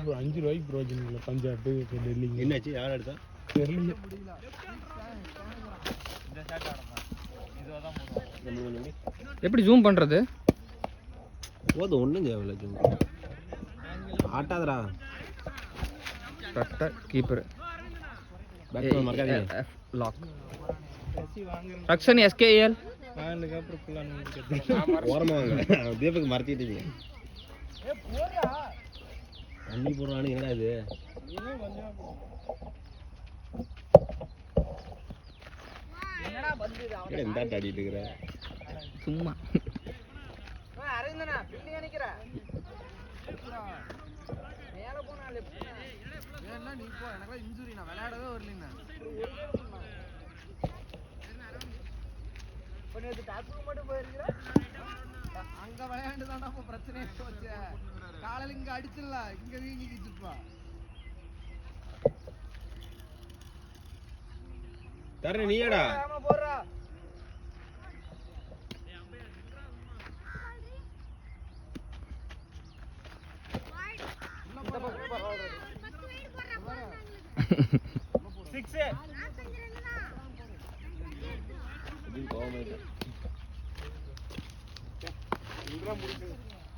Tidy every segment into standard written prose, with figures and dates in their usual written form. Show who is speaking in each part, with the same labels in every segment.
Speaker 1: ₹5 பிரோஜனம் இல்லை. பஞ்சாப் டெல்லி
Speaker 2: என்னாச்சு? யார் எடுத்தா
Speaker 1: தெரியல.
Speaker 3: எப்படி ஜூம் பண்றது?
Speaker 2: போதும், ஒன்றும் தேவையில்ல. ஜூம் ஆட்டாதரா.
Speaker 3: கரெக்டாக கீப்பர் லாக் ரக்ஷன் SKL
Speaker 2: ஓரமா வாங்க. தீபக் மறத்திட்டு தண்ணி போடுறானு. என்னடா இது? இந்த ஆடிட்டு இருக்கிற
Speaker 3: சும்மா
Speaker 4: அங்க விளையாண்டுதான்டா பிரச்சனை போச்சு. காலையில இங்க அடிச்சிடல, இங்க வீங்கிக்கிச்சுப்பா.
Speaker 2: தர நீடா
Speaker 4: போடுறா.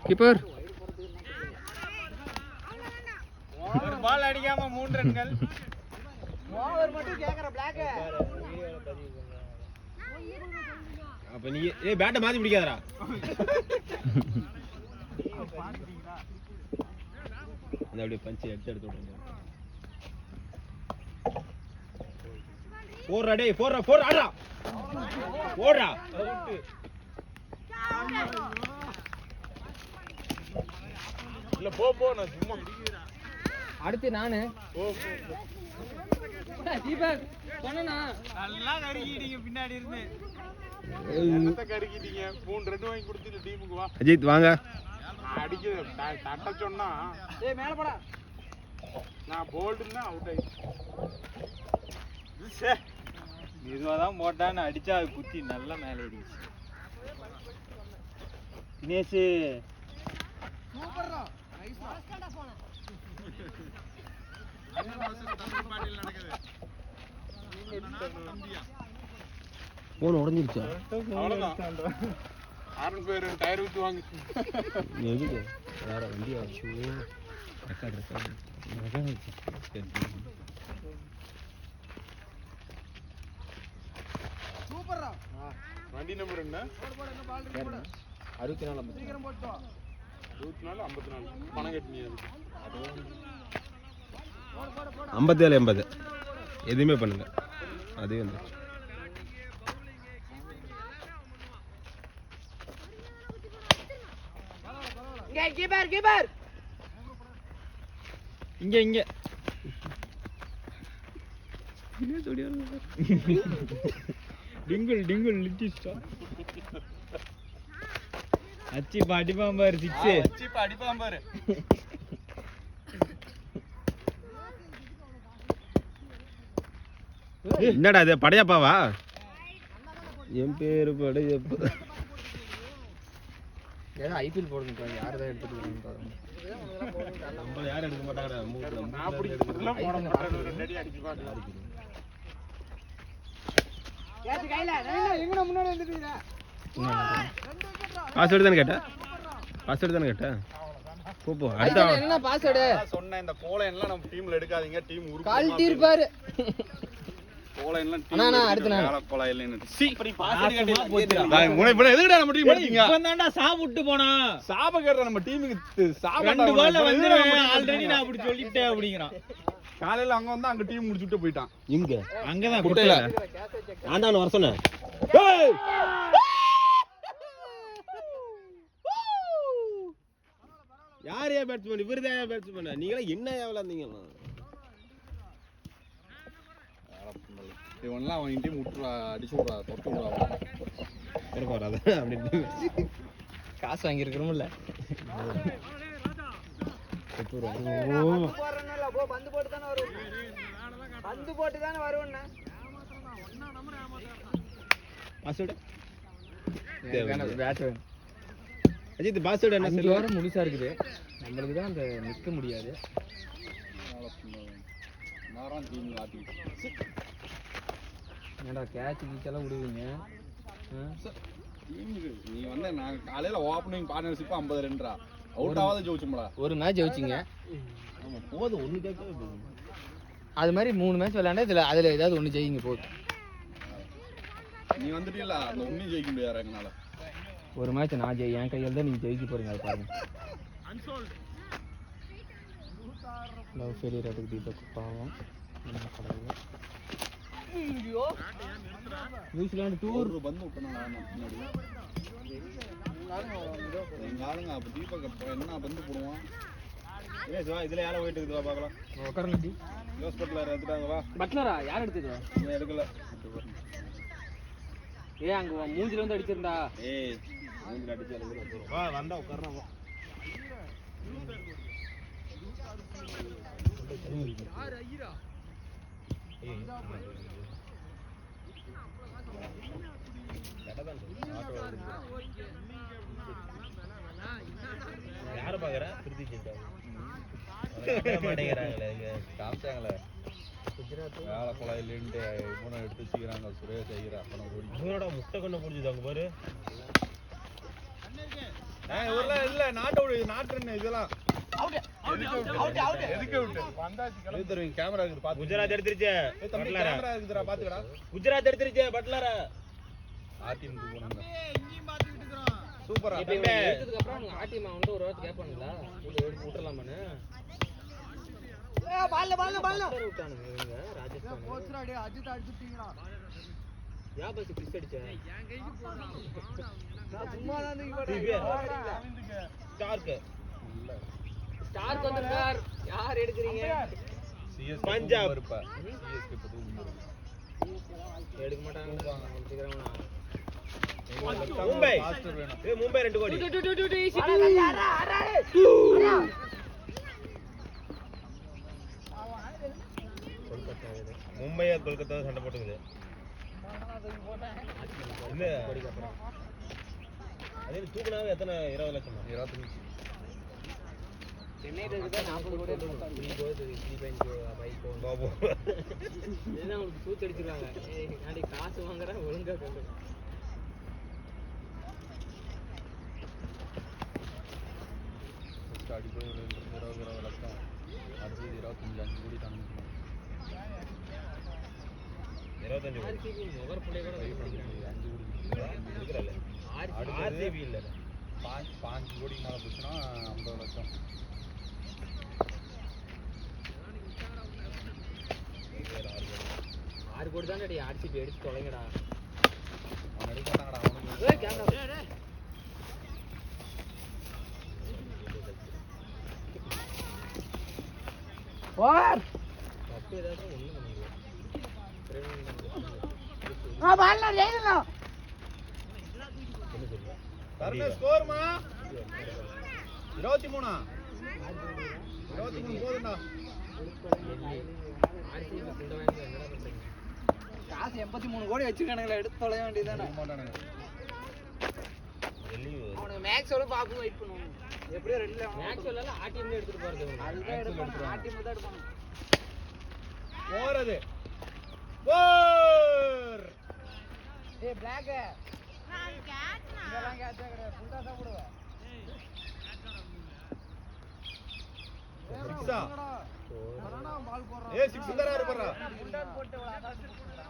Speaker 3: கீப்பர்
Speaker 1: ஒரு பால் அடிக்காம 3 ரன்கள்.
Speaker 4: ஓவர் மட்டும் கேக்குற பிளாக்.
Speaker 2: அப்ப நீ பேட்டை மாத்தி பிடிக்காதடா. அந்த அப்படியே பஞ்ச் எடுத்து விடுங்க. போறா டேய், போறா ஆடா. போடா.
Speaker 1: இல்ல போ நான் சும்மா
Speaker 3: அடுத்து நானு தீபக் சொன்னா
Speaker 1: நல்லா கருகிட்டீங்க. பின்னாடி இருந்து என்னத்த கருகிட்டீங்க? 3 ரன் வாங்கி கொடுத்துட்டு டீமுக்கு வா.
Speaker 2: அஜித் வாங்க.
Speaker 1: அடிக்குது தட்ட சொன்னா
Speaker 4: மேல போடா.
Speaker 1: நான் போல்டுன்னா அவுட் ஆயிடுச்சு. இதுவாதான் போட்டான்னு அடிச்சா அது குத்தி நல்லா மேலே அடிச்சு. தினேஷ்
Speaker 4: சூப்பர்ரா. நைஸ் மாஸ்கடா போனா.
Speaker 2: போன் உடைஞ்சிருச்சா?
Speaker 1: அவ்வளவுதான். ஆரன் பேர் டயர் ஊத்தி வாங்க.
Speaker 2: எதுக்கு வேற வண்டி ஆச்சு. ரெக்கார்ட்
Speaker 4: சூப்பர்ரா.
Speaker 1: வண்டி நம்பர் என்ன?
Speaker 4: போடு என்ன பால் இருக்கு போடு.
Speaker 2: 64
Speaker 4: சீக்கிரம் போட்டோ.
Speaker 1: 24 54 பணம் கட்டினீ அது.
Speaker 2: 57 80 எதுவுமே பண்ணுங்க. அதே வந்துச்சு.
Speaker 4: கீப்பர்
Speaker 3: இங்க டிங்குல் லிட்டிஸ்டா அச்சி அடிப்பான் பாரு. 6
Speaker 1: அச்சி அடிப்பான் பாரு.
Speaker 2: என்னடா இது? படையப்பாவா? என் பேரு படையப்பா.
Speaker 3: ஏதோ IPL போடுங்க. யார் தான் எடுத்துட்டு பாருங்க.
Speaker 2: நம்ம யாரும் எடுக்க மாட்டாங்கடா.
Speaker 1: நான் பிடிக்கிறதுல போட மாட்டேன். ரெண்டு அடி அடிச்சு பாரு.
Speaker 4: கேட்ச் கையில. எங்கடா முன்னாடி வந்துட்டீங்க?
Speaker 2: பாஸ்வேர்டு தானே கேட்டேன். போ அடுத்த
Speaker 3: என்ன பாஸ்வேர்டு
Speaker 1: சொன்னேன். இந்த கோலைன்லாம் நம்ம டீம்ல எடுக்காதீங்க. டீம் உருப்படி
Speaker 3: கால்ட்டி இருப்பாரு.
Speaker 1: கோலைன்லாம்
Speaker 3: அண்ணா அடுத்து நான்
Speaker 1: வேற கோலை இல்லன்னு. சி
Speaker 2: பாஸ்வேர்டு கேட்டா
Speaker 1: போச்சுடா. டேய் முனை இப்ப எதுக்குடா நம்ம டீம் எடுத்தீங்க?
Speaker 3: இப்பதான்டா சாப்பிட்டு போனா.
Speaker 1: சாப கேட்டா நம்ம டீமுக்கு சாப
Speaker 3: 2 பால்ல வந்துருவேன். ஆல்ரெடி நான் அப்படி சொல்லிட்டேன் அப்படிங்கறான்.
Speaker 1: காலையில அங்க வந்து அங்க டீம் முடிச்சுட்டு போயிட்டான்.
Speaker 2: இங்க
Speaker 3: அங்கதான்
Speaker 2: குட்டையில ஆண்டான வர சொன்னேன். ஏய் யாரையா பேட்ஸ்மேன்? இவர்தான் பேட்ஸ்மேன். நீங்களா என்ன ஏவலா இருந்தீங்க?
Speaker 1: இவன்லாம் அவன் டீம் விட்டுறா, அடிச்சு விடுறா, தொட்டு விடுறா.
Speaker 2: எனக்கு வராது அப்படின்னு
Speaker 3: காசு வாங்கி இருக்கிறோம்ல.
Speaker 4: பந்து போட்டு தானே வருவோம்.
Speaker 2: பாஸ்வேர்டு
Speaker 3: பேட் வேணும்.
Speaker 2: அஜித் பாஸ்வேர்டு என்ன
Speaker 3: அஞ்சு
Speaker 2: சொல்லு?
Speaker 3: வாரம் முழுசா இருக்குது. நம்மளுக்கு தான் அந்த நிக்க முடியாது. ஏன்டா கேட்ச் கீச்செல்லாம் விடுவீங்க?
Speaker 1: நீ வந்து நான் காலையில ஓப்பனிங் பார்ட்னர்ஷிப் 50 ரன்ரா அவுட் ஆகாத ஜெயிச்சோம்டா.
Speaker 3: ஒரு மேட்ச் ஜெயிச்சிங்க.
Speaker 2: ஆமா போதும், ஒண்ணு கேட்கவே போதும்.
Speaker 3: அது மாதிரி 3 மேட்ச் விளையாண்டா அதுல ஏதாவது ஒன்று ஜெயிங்க போதும்.
Speaker 1: நீ வந்துட்டீல்ல அந்த ஒன்னும் ஜெயிக்க முடியாது எங்கனால.
Speaker 3: ஒரு மேட்ச் நான் என் கையில் தான் நீங்கள் ஜெயிக்க போறீங்க. அதை பாருங்க. லவ் ஃபெயிலியர் அதுக்கு தீபக் பாவம். நியூசிலாந்து டூர்
Speaker 1: வந்து விட்டனால பின்னாடி எங்க ஆளுங்க அப்ப தீபக் என்ன வந்து போடுவான்.
Speaker 2: ஏய் சிவா, இதுல யாரை போயிட்டு இருக்குதா பார்க்கலாம்.
Speaker 3: உட்காரண்டி.
Speaker 1: ஹாஸ்பிட்டல்ல எடுத்துட்டாங்க வா.
Speaker 3: பட்லரா யார் எடுத்தது?
Speaker 1: நான் எடுக்கல.
Speaker 3: ஏ அங்க மூஞ்சில வந்து அடிச்சிருந்தா.
Speaker 2: ஏய் மூஞ்சில அடிச்சாரு. வா வந்தா உட்கார்றா வா.
Speaker 4: யார் ஐயரா?
Speaker 2: யாரை பாக்குற? திருத்தி கேட்டாங்க. மாட்டேங்கிறாங்களே காமிச்சாங்களே.
Speaker 1: குஜராத் வேலை குழாயிலேருந்து இவனை எடுத்து வச்சுக்கிறாங்க. சுரேஷ் ஐயரா
Speaker 2: அவனோட முட்டை கொண்டு பிடிச்சிதாங்க பாரு.
Speaker 1: இவரெல்லாம் இல்ல நாட்டு அவுட் நாட்டு இதெல்லாம் கேமரா இருக்குது பாத்து.
Speaker 2: குஜராத் எடுத்துருச்சு.
Speaker 1: கேமரா இருக்குதுடா பாத்துக்கடா.
Speaker 2: குஜராத் எடுத்துருச்சு பட்லரா.
Speaker 1: ஆர்டிஎம் போறாங்க.
Speaker 4: இங்கேயும் பார்த்துக்கிட்டு இருக்கிறோம்.
Speaker 1: சூப்பரா.
Speaker 3: எடுத்ததுக்கு அப்புறம் அவங்க ஆர்டிஎம் வந்து ஒரு வாரத்துக்கு கேட்பானுங்களா? விட்டுறலாமான்னு விட்டானுங்க இவங்க ராஜஸ்தான்.
Speaker 4: போச்சுடா டேய், அஜித் அடிச்சுட்டீங்கடா.
Speaker 3: யா பஸ் பிஸ் அடிச்சேன்.
Speaker 4: என் கைக்கு போறான். நான் சும்மா தான் நிக்க
Speaker 2: ஸ்டார்க்
Speaker 3: ஸ்டார்க் வந்திருக்கார். யார் எடுக்குறீங்க?
Speaker 1: சிஎஸ்கே
Speaker 2: பஞ்சாப்.
Speaker 1: இருப்பா. சிஎஸ்கே பத்தி
Speaker 3: எடுக்க மாட்டாங்க.
Speaker 2: மும்பை.
Speaker 1: மாஸ்டர் வேணும்.
Speaker 2: ஏய் மும்பை 2 கோடி. மும்பையா கொல்கத்தா சண்டை போட்டுக்குது. இல்ல அதே தூக்குனாவே எத்தனை 20 லட்சம்?
Speaker 1: 25.
Speaker 3: சென்னை இருக்குதா 40 கோடி இருக்கும். 3 கோடி 3.5
Speaker 2: பாபு.
Speaker 3: என்ன உங்களுக்கு சூத்து அடிச்சிருக்காங்க. ஏய் நாடி காசு வாங்குறேன் ஒழுங்கா கண்டு.
Speaker 1: அடிப்படை 20 லட்சம். அடுத்தது 25 கோடி தாண்டி
Speaker 2: 25 கோடி.
Speaker 3: ஆர்சிபி முகர் புள்ளை கூட
Speaker 1: 5 கோடி
Speaker 2: இருக்குறல்ல. ஆர்சிபி இல்ல.
Speaker 1: 5 கோடிக்கு மேல போச்சுன்னா 50 லட்சம்.
Speaker 3: ஆறு கோடி தான் ஆர்சிபி எடுத்து தொலைங்கடா.
Speaker 1: அவன் எடுக்க மாட்டாங்கடா அவனுக்கு.
Speaker 3: ஏய் கேமரா
Speaker 4: ஓவர்.
Speaker 3: தப்பு ஏதாவது ஒண்ணு பண்ணுங்க.
Speaker 4: பால்ல ஜெயிக்கணும்.
Speaker 1: தர்ண ஸ்கோர்மா 23. 23 போதும்டா.
Speaker 3: ஆர்சிபி இந்த வாங்கி என்னடா பண்றீங்க?
Speaker 4: காசு 83 கோடி வச்சிருக்கானுங்களே, எடுத்து தொலைய வேண்டியதானே.
Speaker 1: மாட்டானுங்க.
Speaker 4: அவனுக்கு மேக்ஸோட பாப்பு வெயிட் பண்ணுவாங்க. எப்படியோ ரெண்டுல
Speaker 3: மேட்ச் இல்ல ஆர்டிஎம்ல எடுத்துட்டு போறது.
Speaker 4: அதுதான் எடுப்பாங்க. ஆர்டிஎம் தான் எடுப்பாங்க.
Speaker 1: போறது. போர்.
Speaker 4: ஏய் பிளாக் நான் கேட்ச்னா இதெல்லாம் கேட்ச் கிடையாது. ஃபுல்லா தான் போடுவ.
Speaker 1: சிக்ஸா.
Speaker 4: வரடா பால் போடுறான்.
Speaker 1: ஏய் 6 தரா இருப்பறா.
Speaker 4: ஃபுல்லா போட்டு விளையாடாத போடுறா.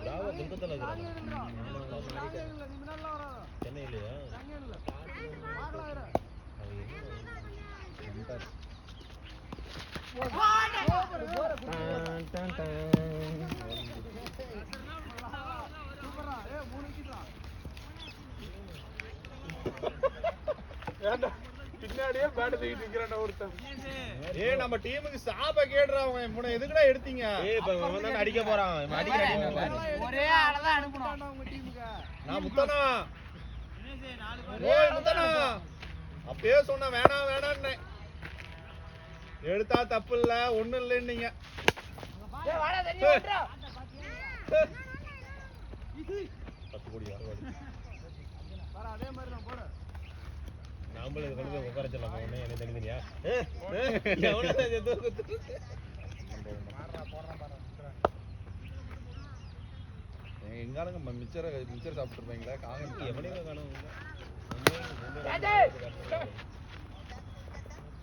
Speaker 2: பிராவோ கொல்கத்தால இருக்காங்க.
Speaker 4: நீ முன்னால வர.
Speaker 2: சென்னையிலயா?
Speaker 4: சென்னையில. பாக்கலாம் இரு.
Speaker 3: டன் டன்
Speaker 4: சூப்பரா. ஏய் 3 விக்கெட்டா.
Speaker 1: ஏண்டா பின்னாடியே பேட் தூக்கிட்டு நிக்கறானே ஒருத்தன். ஏய் நம்ம டீமுக்கு சாப கேட்றா அவன். முன்ன எதுக்குடா எடுத்தீங்க?
Speaker 2: ஏய் இப்ப அவன் தான் அடிக்க போறான். இவன் அடிக்கிறான்.
Speaker 4: ஒரே ஆள தான் அனுப்புறான்டா உங்க டீமுக்கு.
Speaker 1: நான் முத்தனா. ஏய் முத்தனா. அப்பவே சொன்ன வேணாம் வேணாம்னே. எடுத்தா தப்பு இல்ல, ஒண்ணும் இல்லன்னீங்க.
Speaker 4: ஏய் வாடா தண்ணி ஓட்றா.
Speaker 2: 10
Speaker 1: போடி
Speaker 4: வர அதே மாதிரி தான் போடு.
Speaker 2: நாமளும் இது கொண்டு போய் உட்கார சொல்லலாம் உடனே எனக்கு தனித்தனியா எவ்வளோ
Speaker 1: எங்காலுங்க மிச்சர் சாப்பிட்டுருப்பீங்களா காங்க
Speaker 2: எவனையும் காணும்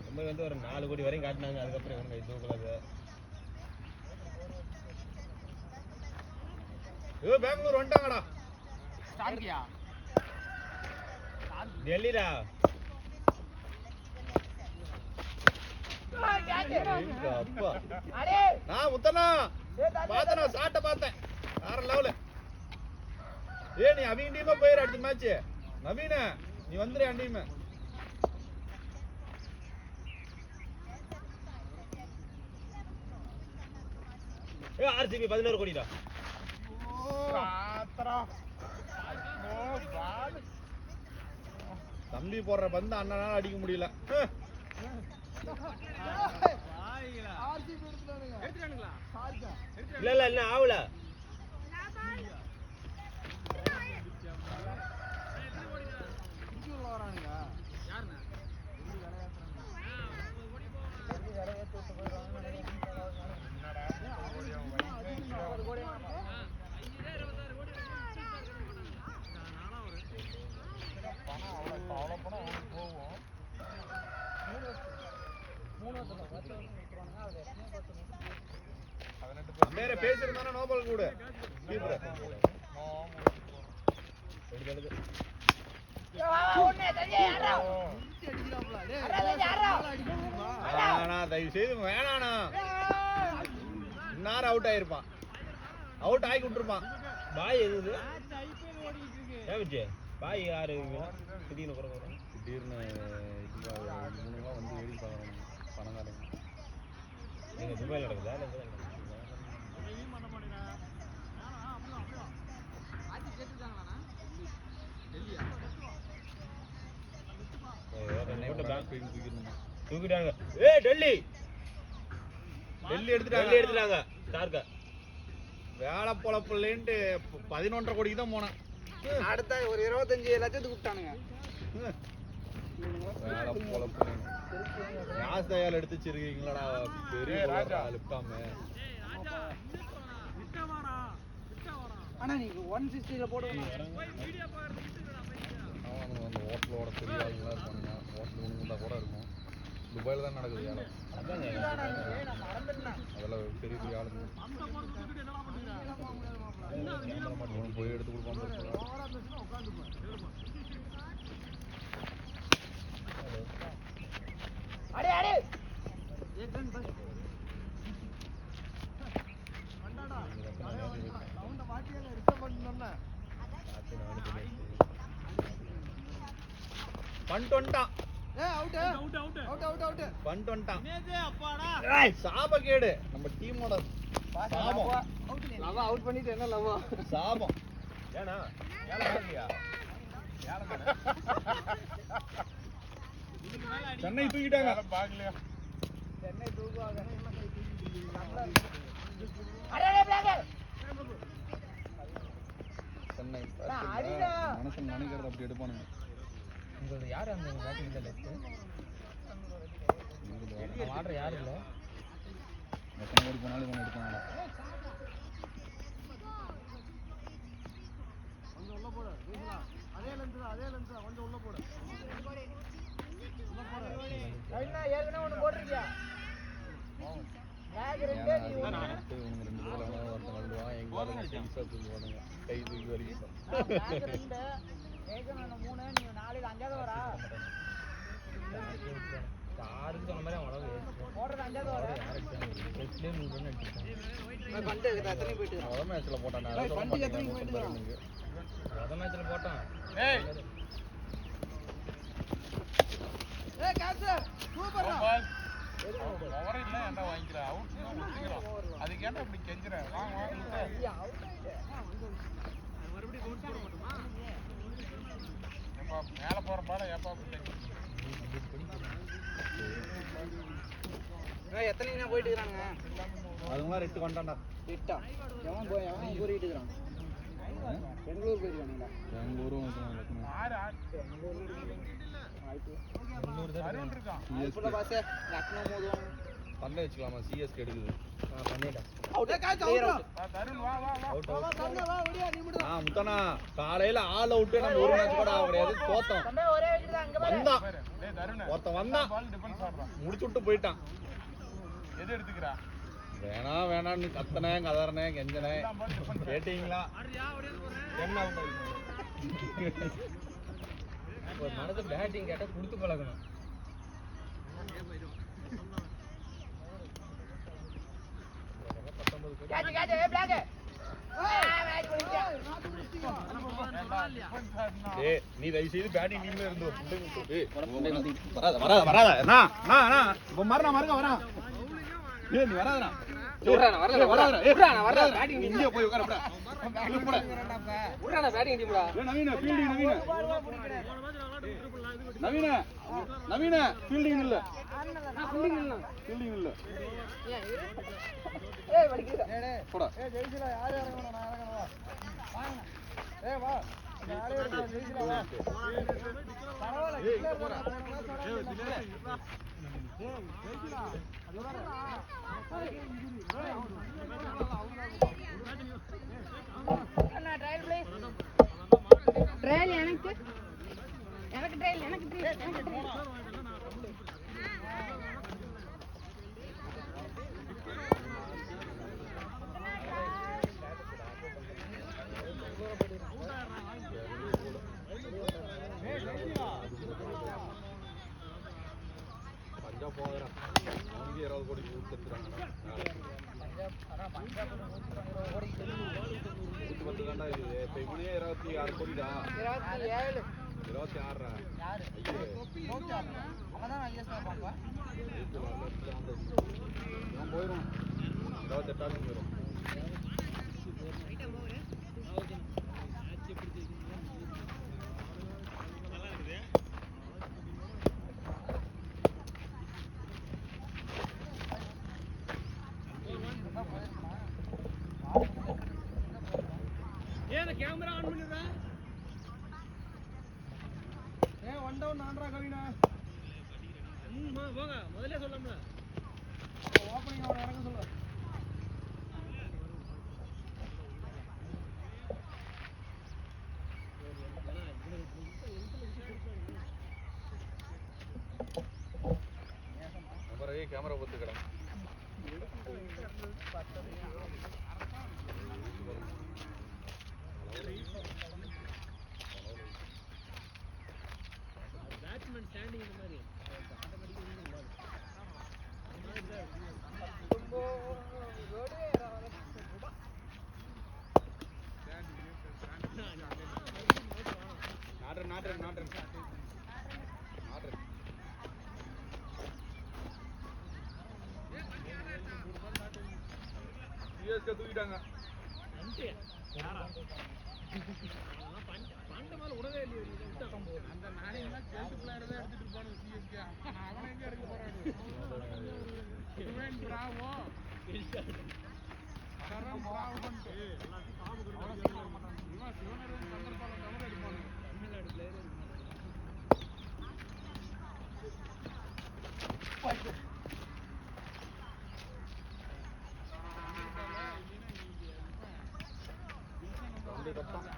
Speaker 2: ரொம்ப வந்து ஒரு 4 கோடி வரையும் காட்டினாங்க அதுக்கப்புறம் இவங்க இது தூக்கலாது
Speaker 1: பெங்களூர் வந்துட்டாங்கடா
Speaker 4: ஸ்டார்ட்டியா
Speaker 2: டெல்லிடா
Speaker 1: அப்பா நான் முத்தனா பார்த்தனா சாட்ட பார்த்தேன் வேற லெவலு நீ அவங்க டீமா போயிரு அடுத்த மேட்ச் நவீன நீ வந்துரு என் டீம்
Speaker 2: ஆர்சிபி 11 கோடிடா
Speaker 1: தம்பி போடுற பந்து அண்ணனால அடிக்க முடியல
Speaker 4: ஆர்சிபி எடுத்துட்டானுங்க. சாரிக்கா.
Speaker 2: இல்ல என்ன ஆவல
Speaker 4: இன்ஜூர்ல வரானுங்க.
Speaker 1: வேற பேசிருந்தானே நோபல் கூட தயவு செய்து வேணாண்ணா இன்னாரும் அவுட் ஆயிருப்பான் அவுட் ஆகி விட்டுருப்பான்
Speaker 2: பாய் எது ஏன் பாய் யாரு திடீர்னு குறை
Speaker 1: திடீர்னு இவனுங்களாம் வந்து வேடி பார்க்கணும் பணக்காரங்க
Speaker 2: நீங்க துபாயில் நடக்குதா இல்லை தூக்கிட்டாங்க டெல்லி எடுத்துட்டாங்க ஸ்டார்க்கா
Speaker 1: வேலை பொழப்பில்லைன்ட்டு 11.5 கோடிக்கு தான் போனேன்
Speaker 4: அடுத்த ஒரு 25 லட்சத்துக்கு விட்டானுங்க.
Speaker 1: வேலை பொழப்பு ராஜ் தயால் எடுத்து வச்சிருக்கீங்களாடா பெரிய லிப்டாம
Speaker 4: ஆனா நீங்க 160ல போடுவாங்க.
Speaker 1: அவனுங்க அந்த ஹோட்டலோட பெரிய ஆளுங்களா இருப்பானுங்க ஹோட்டல் ஒன்று கூட இருக்கும் துபாயில் தான் நடக்குது வேலை அதெல்லாம் பெரிய பெரிய ஆளுங்க போய் எடுத்து கொடுப்பாங்க சாபக்கேடு நம்ம டீமோட
Speaker 4: அவுட் பண்ணிட்டு என்ன லவா
Speaker 1: சாபம்
Speaker 2: ஏனா
Speaker 1: சென்னை தூக்கிட்டாங்க
Speaker 4: சென்னை தூக்குவாங்க.
Speaker 1: சென்னை மனுஷன் நினைக்கிறது அப்படி எடுப்பானுங்க
Speaker 3: உங்களுக்கு யார் அந்த பேட்டிங் இல்லை ஆடுற யார் இல்லை
Speaker 1: எத்தனை கோடி போனாலும் இவங்க எடுப்பாங்க
Speaker 4: கொஞ்சம் உள்ள போடு. அதே லென்த் கொஞ்சம் உள்ள போடு. ஏற்கனவே ஒண்ணு போட்டிருக்கியா? பேக் ரெண்டே நீ ஒண்ணு.
Speaker 1: இவங்க 2 பேரும் ஒருத்தன் வருவான் எங்க வாங்க டென்ஷன் பண்ணுவாங்க கை தூக்கி வரைக்கும்
Speaker 4: பேக் ரெண்டு ஏற்கனவே 3 நீ 4 5வது வரா
Speaker 3: யாருன்னு சொன்ன மாதிரி அவன்
Speaker 4: போடுறது 5வது வரா பந்து எத்தனை போயிட்டு
Speaker 1: முதல் மேட்ச்ல போட்டான்
Speaker 4: பந்து எத்தனை போயிட்டு
Speaker 3: மொதல் மேட்ச்ல போட்டான்
Speaker 4: ஏய் கேப்டன் சூப்பர்டா
Speaker 1: ஓவர் இல்ல என்ன வாங்கிற அவுட் அதுக்கு ஏன்டா இப்படி கெஞ்சற வாங்க
Speaker 4: மறுபடியும் கவுண்ட் போட மாட்டோமா
Speaker 1: ஏப்பா மேல போற பால ஏப்பா
Speaker 4: எத்தனை போயிட்டு இருக்கானுங்க
Speaker 1: அதுங்களா ரெட்டு கொண்டாண்டா
Speaker 4: விட்டா எவன் போய் எவன் கூறிட்டு இருக்கான் பெங்களூர் போயிருக்கானுங்களா?
Speaker 1: பெங்களூரும் பண்ண வச்சுக்கலாமா? சிஎஸ்கே எடுக்குது. முத்தனா காலையில ஆள் அவுட்டு நம்ம ஒரு மேட்ச் கூட ஆக கிடையாது, தோத்தோம். வந்தான் ஒருத்தன் வந்தான் முடிச்சு விட்டு போயிட்டான். எது எடுத்துக்கிறா? வேணான்னு கத்தனேன், கதறனேன், கெஞ்சனேன். கேட்டீங்களா? என்ன
Speaker 3: ஒரு மனது பேட்டிங் கேட்டா கொடுத்து பழகணும்.
Speaker 1: நீ தயவு செய்து பேட்டிங் டீம்ல இருந்து வராத மருங்க வரா. நீ வராதடா. இங்கே போய் உட்கார. நவீன ஃபீல்டிங் இல்ல. போடா.
Speaker 5: ட்ரையல் எனக்கு ட்ரையல்.
Speaker 1: பஞ்சாப் போகிறா அவங்க 20 கோடி கொடுத்துருக்காங்க. 110 தாண்டா இருக்குது. இப்போ இவனே 26 கோடிடா. 26 போயிடும். 28 போயிடும்.
Speaker 3: கேமரா ஆன் பண்ணிடுறா.
Speaker 4: ஒன் டவுன் ஆண்ட்ரா கவினா.
Speaker 3: போங்க முதல்ல சொல்லலாம்ல.
Speaker 4: ஓப்பனிங் அவன் இறங்க சொல்லு.
Speaker 1: கேமரா பார்த்துக்கடா.
Speaker 3: பேட்ஸ்மேன் ஸ்டாண்டிங் இந்த மாதிரி நாட்டு
Speaker 1: சிஎஸ்கே தூக்கிட்டாங்க.
Speaker 3: உடவே இல்லையே.
Speaker 4: அந்த நாளையெல்லாம் கேட்டு பிள்ளையார தான் எடுத்துட்டு போனது சிஎஸ்கே. அவன் எங்க எடுக்க போறாரு? சிவன் பிராவோ சரம் பிராவோ பண்ணிட்டு இவன் சிவனோட சந்தர்ப்பால தவிர எடுப்பானு.
Speaker 3: தமிழ்நாடு பிளேயர்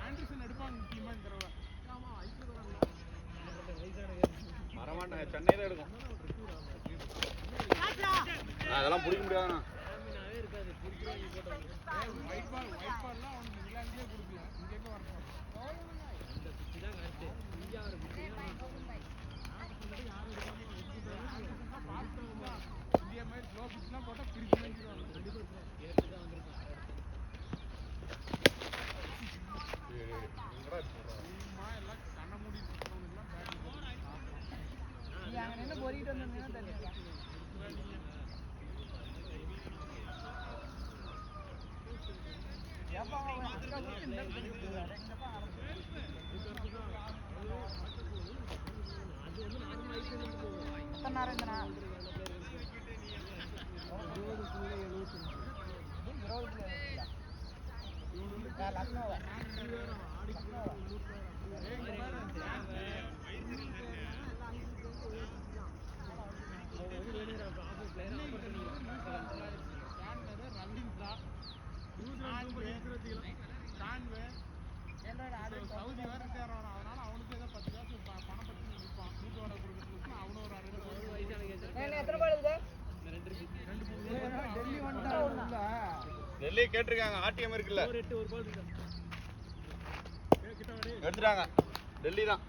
Speaker 4: ஆண்டர்சன் எடுப்பாங்க முக்கியமா இந்த தடவை.
Speaker 1: வரமாட்டாங்க, சென்னை தான் எடுக்கும். அதெல்லாம் பிடிக்க முடியாதுண்ணா.
Speaker 4: ஒயிட் பால்லாம் அவனுக்கு இங்கிலாந்துலேயே கொடுக்கல. இங்க எங்க வரணும்? இந்தியா மாதிரி ஸ்லோ பிட்ச்லாம் போட்டால் பிடிக்க வேண்டியது. எல்லாம் கண்ண மூடி என்ன போரிட்டு வந்தீங்கன்னா சவுதி வேற ரிட்டையர் ஆகிறான், அதனால அவனுக்கு ஏதோ 10 காசு பணம் பற்றி நிற்பான். வீட்டு வாடகை கொடுக்கறதுக்கு அவனும் ஒரு 2
Speaker 1: டெல்லி கேட்டிருக்காங்க, ஆர்டிஎம் இருக்குல்ல எடுத்துட்டாங்க. டெல்லி தான்.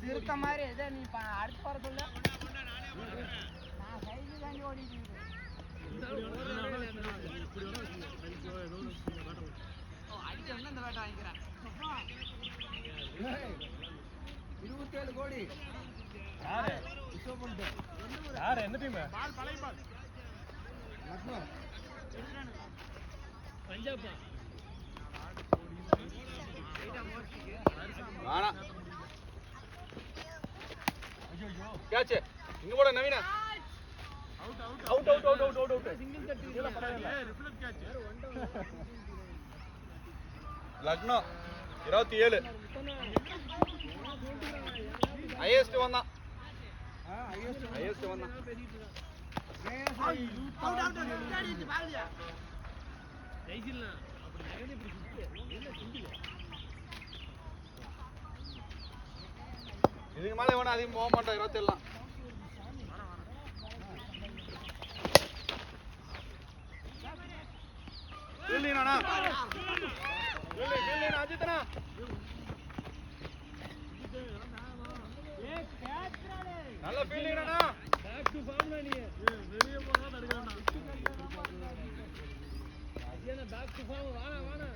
Speaker 5: சிறுத்த மாதிரி எதை நீ அடுத்து வர சொல்ல நான் சைடு தாண்டி ஓடிட்டு அடிச்சு இந்த வேட்டை வாங்கிக்கிறேன் 27 கோடி.
Speaker 4: யாரு எந்த டீம்? பால் பழைய பால் பஞ்சாபா
Speaker 1: வேணாம். கேட்ச் இங்க போட நவீனா. Out out out out out out.
Speaker 4: Single தட்டி இல்ல பரவாயில்ல. Reflex catch.
Speaker 1: லக்னோ 27 ஹையஸ்ட் வந்தான். ஹையஸ்ட் வந்தான்.
Speaker 5: அவுட் அவுட் அடிச்சு பாக்கலையா
Speaker 3: ஜெயிச்சிடலாம். அப்படி நகர்ந்து இப்படி சுத்து இல்ல சிங்கிள்.
Speaker 1: இதுக்கு மேலே வேணா அதிகம் போக மாட்டேன். 27 இல்லைண்ணா அஜித்தனா நல்ல ஃபீல்டிங்ண்ணா.
Speaker 3: பேக் டு ஃபார்ம்ல நீ வெளிய போறா தடுக்கறடா. ஏன்னா பேக் டு ஃபார்ம் வாடா வாடா.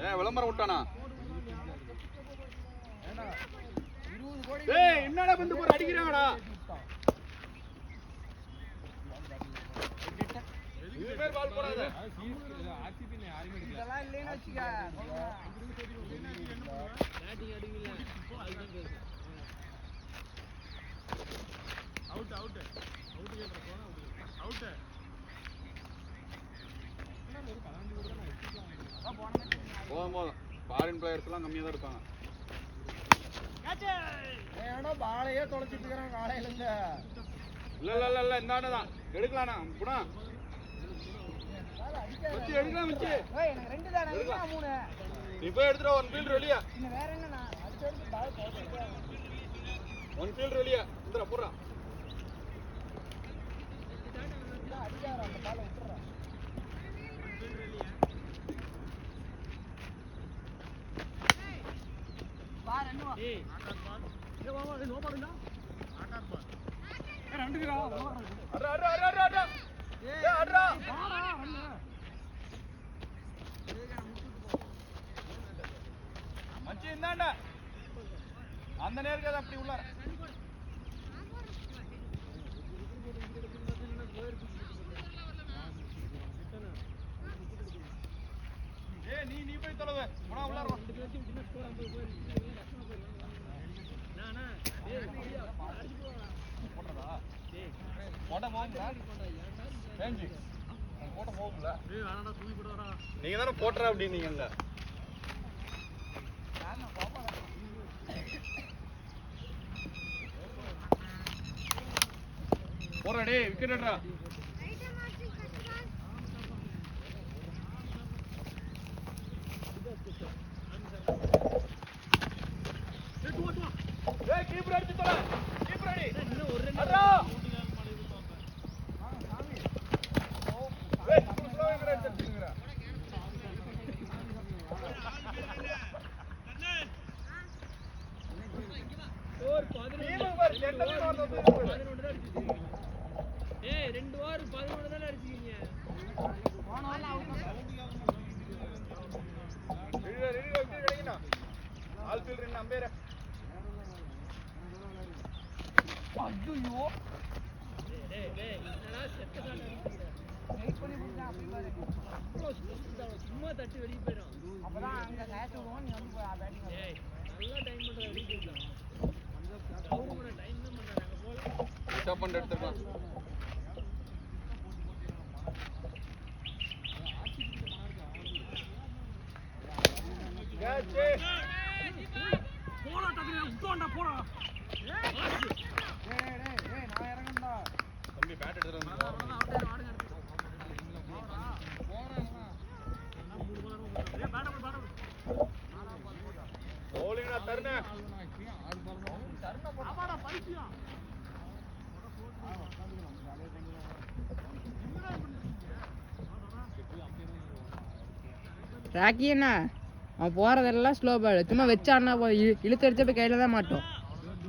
Speaker 1: ஏன் விளம்பரம் விட்டானா?
Speaker 5: 20 கோடி.
Speaker 1: ஏய் என்னடா வந்து போற அடிக்கறாங்கடா. இதுமே பால் போடாத.
Speaker 4: ஆர்சிபி ல யாருமே அடிக்கல.
Speaker 5: இதெல்லாம் இல்லைன்னு வச்சுக்க.
Speaker 3: பேட்டிங் அடிக்கல. அதுதான் பேசு.
Speaker 4: Out out. அவுட் கேட்ற போனா அவுட்.
Speaker 1: போதும் ஃபாரின் பிளேயர்ஸ் எல்லாம் கம்மியா தான் இருப்பாங்க.
Speaker 5: ஏன்னா பாலையே தொலைச்சிட்டு இருக்கறான் காலையில இருந்து.
Speaker 1: இல்ல இந்தாண்ட தான் எடுக்கலாம்ண்ணா. புடா வச்சு எடுக்கலாம் வச்சு.
Speaker 5: ஏய் எனக்கு 2 தான இல்ல 3.
Speaker 1: நீ போய் எடுத்துற. 1 ஃபீல்ட் வெளிய.
Speaker 5: இன்ன வேற என்னன்னா அடிச்சு எடுத்து பால் போட்டுட்டே.
Speaker 1: 1 ஃபீல்ட் வெளிய. இந்தடா போடுறா.
Speaker 5: அடிச்சாரா அந்த பால் விட்டுறா. வா ரெண்டு வா.
Speaker 3: ஏய் ஆட்டார் பால். ஏய் வா வா நோ பாடுடா.
Speaker 4: ஆட்டார் பால்.
Speaker 3: ஏய் ரெண்டுக்குடா.
Speaker 1: அட்ரா. ஏய் அட்ரா.
Speaker 5: வாடா ரெண்டு.
Speaker 1: மச்சி இந்தாண்ட. அந்த நேர்ல அப்படி உள்ளார. ஏய் நீ போய் தொலைவே. போடா உள்ளார வா.
Speaker 3: சின்ன ஸ்கோர் 50 போயிருக்கு. நானா ஏய் அடிச்சு போடா.
Speaker 1: போடுறதா?
Speaker 3: டேய்
Speaker 1: போட போகும்ல. ஏஞ்சி. போட போகும்ல.
Speaker 4: ஏய் வேணாடா தூக்கி போடு வரா.
Speaker 1: நீங்க தான போட்றா அப்படினீங்கங்க. போறா டேய் விக்கெட் எடுடா. ஏய் கீப்பர் அடிச்சு தர. கீப்பர் அடி.
Speaker 3: இன்னும் ஒரு ரன்.
Speaker 1: அட்ரா. ஏய் ஸ்லோ எங்கடா அடிச்சிட்டீங்கடா.
Speaker 3: ஸ்கோர் 11.
Speaker 1: டீம் பார் சென்டர்ல வரது.
Speaker 3: 11 தான் அடிச்சிருக்கீங்க. ஏய் 2 ஓவர் 11 தான் அடிச்சிருக்கீங்க.
Speaker 5: போனால அவுட்.
Speaker 1: ரெடி விக்கெட் கிடைக்கணும். ஆல் ஃபீல்டர் என்ன அம்பேர்.
Speaker 5: ஐயோ
Speaker 3: டேய் என்னடா செட்ட ஷாட் அடிச்சிருக்க.
Speaker 5: வெயிட் பண்ணி புடிச்சா அப்படி பாரு.
Speaker 3: அவ்வளோ சுத்தம் சும்மா தட்டி வெளிய போயிடும்.
Speaker 5: அப்பதான் அங்க கேட்ச் விடுவோம் நீ வந்து பேட்டிங்
Speaker 3: நல்லா டைம் பண்ற வீட்டுல அவங்க டைம் தான் பண்றாங்க அங்க போல
Speaker 1: ஸ்டாப் பண்ணி எடுத்துக்கலாம். கேட்ச்
Speaker 4: போடா டக்குனு உட்காண்டா போடா
Speaker 5: நான் இறங்கண்டா
Speaker 1: தம்பி பேட் எடுத்துட்டு வந்து பவுலிங்டா தருண
Speaker 5: ராக்கி என்ன அவன் போறதெல்லாம் ஸ்லோ பால் சும்மா வச்சான்னா இழுத்து அடிச்ச போய் கையில தான் மாட்டோம்.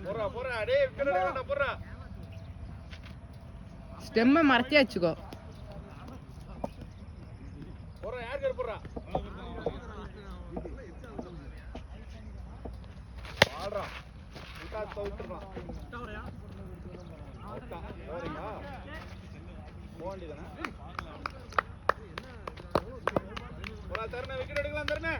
Speaker 1: போறா போறா டேய் விக்கெட் எடுக்கடா போறா
Speaker 5: ஸ்டெம்மை மறைச்சே வச்சுக்கோ.
Speaker 1: போறா யார் கேர் போறா ஆடுறா விக்கெட் தவுத்துறான் அவுட்டா போறீங்க போண்டிதானே போறா தருண விக்கெட் எடுக்கலாம் தருண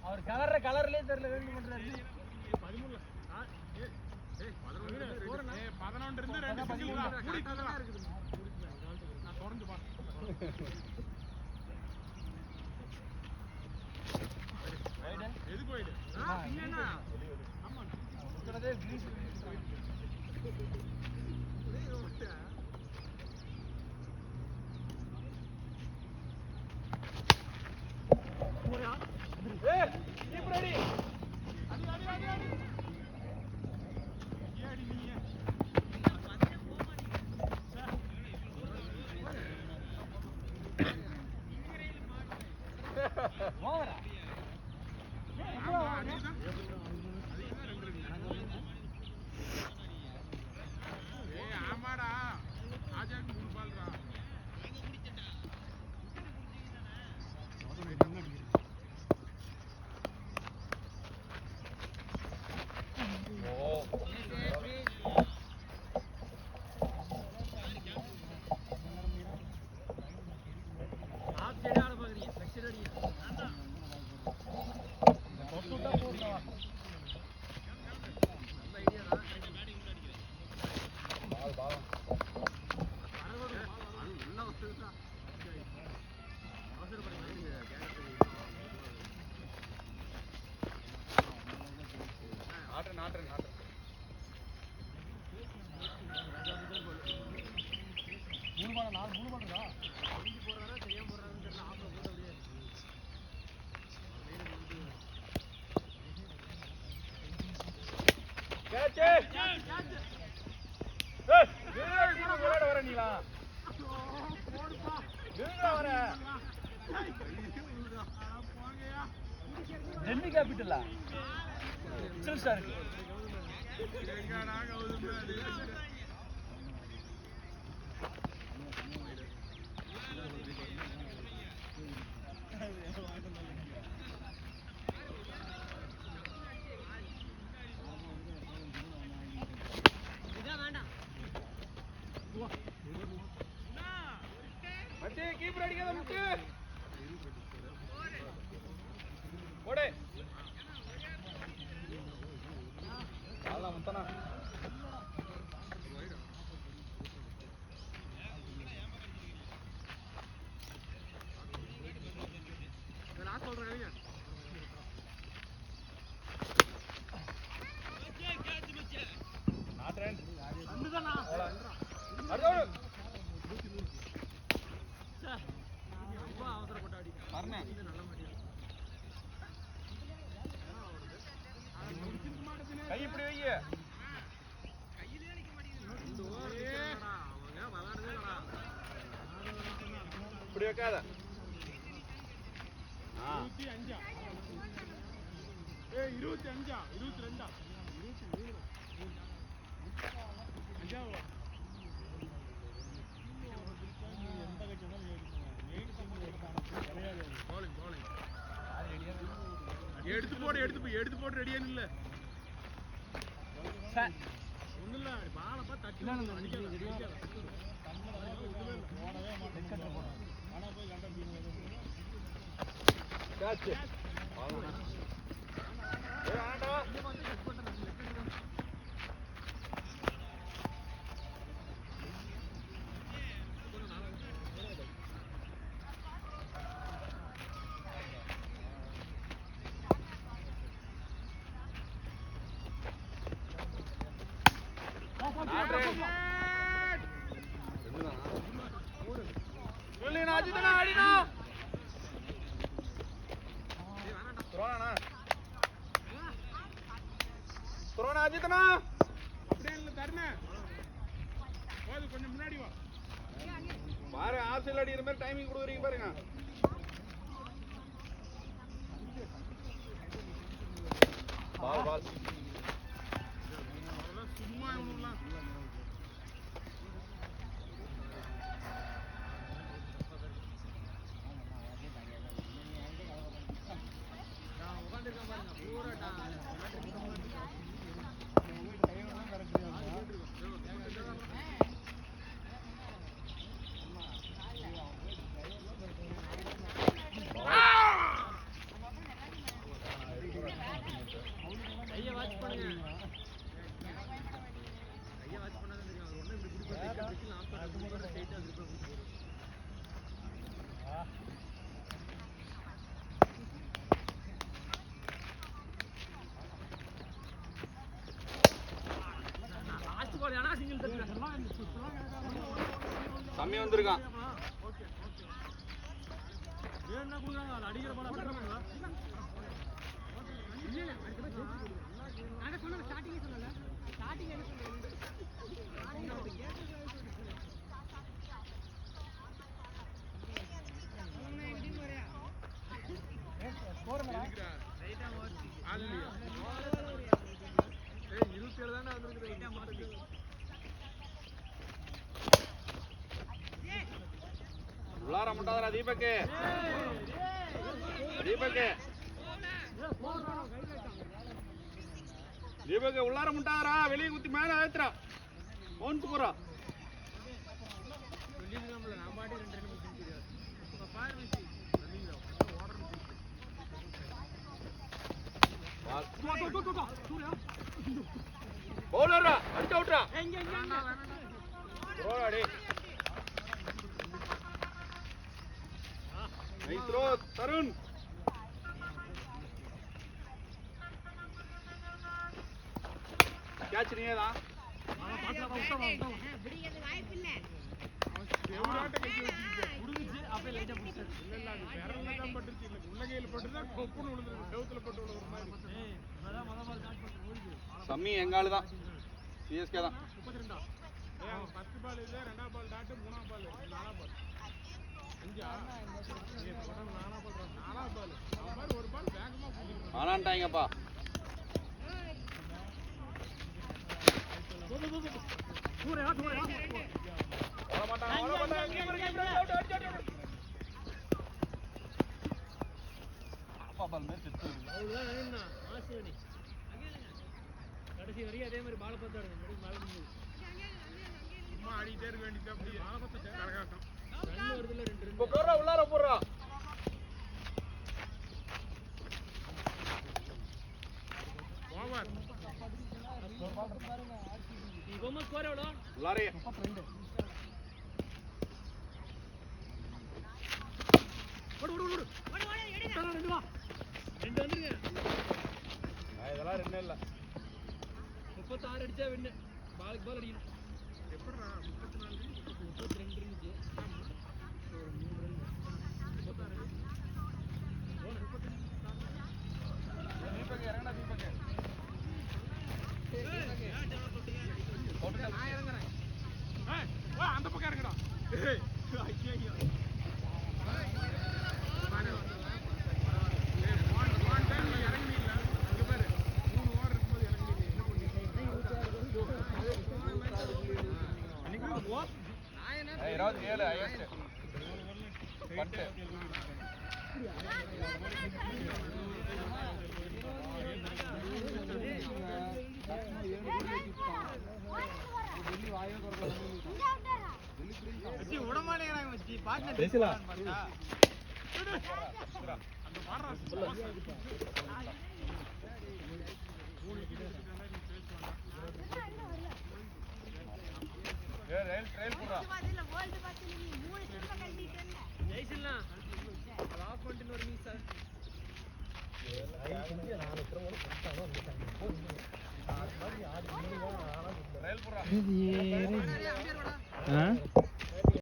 Speaker 5: அவர் கலர்லயே தெரியல வேணும் பண்றாரு.
Speaker 4: 11 இருந்து 2 சிங்கிள் தான் கூடி தரலாம் இருக்குது நான் தொடர்ந்து பாறேன் எதுக்கு வைடு என்ன ஆமா உடனே கிரீஸ்
Speaker 1: ஏய் கீப் ரெடி
Speaker 4: அடி நீ
Speaker 5: ஓவரா
Speaker 4: ஆமாடா ராஜாக்கு 3 பால்ரா
Speaker 3: ஆஃப் சைடு ஆட பாக்குறீங்க ஃபிளெக்ஸர் அடிங்க
Speaker 5: தொட்டுட்டா போடுறா.
Speaker 3: நல்ல ஐடியா தான்
Speaker 1: பால் பால்
Speaker 3: நல்லா வச்சுட்டா அவசரப்படுங்க
Speaker 1: ஆட்றேன் ஆட்றேன் ஆட்றேன் கேட்ச் ஏய் விளையாட வர நீங்களா விளையாட வர
Speaker 5: டெல்லி கேபிட்டலா சில் ஸ்டார்
Speaker 1: மச்சி கீப்பர் அடிக்காத முட்டு போடு ஆளா முத்தனா
Speaker 4: நான் சொல்றேன்
Speaker 1: ஆட்றேன்
Speaker 4: அந்துதானா
Speaker 1: அர்ஜுன்
Speaker 3: ரொம்ப அவசரப்பட்டு அடி
Speaker 1: வரணும்
Speaker 3: நல்ல மாட்டியா
Speaker 1: கை இப்படி வை இப்படி வைக்காத
Speaker 4: 25 ஏய் 25 22 அஞ்சாவா எடுத்து போட்டு ரெடியா நில்ல. ஒண்ணும் இல்ல, பாலை பார்த்து தட்டி அடிக்காத.
Speaker 1: கேட்ச் ஆண்டா
Speaker 4: அப்படியே இல்ல தருண. போது கொஞ்சம் முன்னாடி வா.
Speaker 1: பாரு ஆசில் அடிக்கிற மாதிரி டைமிங் கொடுக்குறீங்க பாருங்க. பால்
Speaker 4: சும்மா இவனுலாம்
Speaker 1: கம்மி வந்திருக்கான்.
Speaker 3: அடிக்கிற போல
Speaker 1: உள்ளார முட்டாதரா தீபக்கு. தீபக்கு உள்ளார முட்டாதரா, வெளியே குத்தி மேல அழுத்துறா. ஓன்ட்டு போறா. பவுலரா அவுட் அவுட்ரா. த்ரோடா நைஸ் த்ரோ தருண். கேட்ச் நீதான். சம்மி எங்காலு தான், சிஎஸ்கே தான்.
Speaker 4: 10 பால் இல்ல, 2ஆம் பால் டாட், 3ஆம் பால், 4ஆம் பால், 5ஆ, 4ஆம் பால், ஒரு பால் வேகமா போகுது.
Speaker 1: ஆனான்ட்டாங்கப்பா.
Speaker 3: கடைசி வரையும் அதே மாதிரி பால பார்த்தாரு.
Speaker 4: சும்மா ஆடிட்டே இருக்க வேண்டியது. அப்படியே பால பார்த்து கரகாட்டம்.
Speaker 3: ரன் வருதுல 2 ரன்.
Speaker 1: போறா உள்ளார போறா.
Speaker 4: ஓவர்.
Speaker 3: இவங்க ஸ்கோர் எவ்வளோ?
Speaker 1: உள்ளாரே.
Speaker 3: ரெண்டு வந்துருங்க.
Speaker 1: இதெல்லாம் ரெண்டு இல்ல.
Speaker 3: 36 அடிச்சா வின்னு. பாலுக்கு பால் அடிக்கணும்.
Speaker 4: எப்படிடா 34
Speaker 3: 32 இருந்துச்சு. ஒரு 3 ரன். 36.
Speaker 1: தீபக் இறங்கடா தீபக்.
Speaker 4: நான் இறங்குறேன். வா அந்த பக்கம் இறங்குடா. ஐயோ
Speaker 1: இருபத்தி ஏழு ஹையஸ்ட் பட்டு பேசலா ரயில் போடுறா
Speaker 3: ஜெயிச்சிடலாம்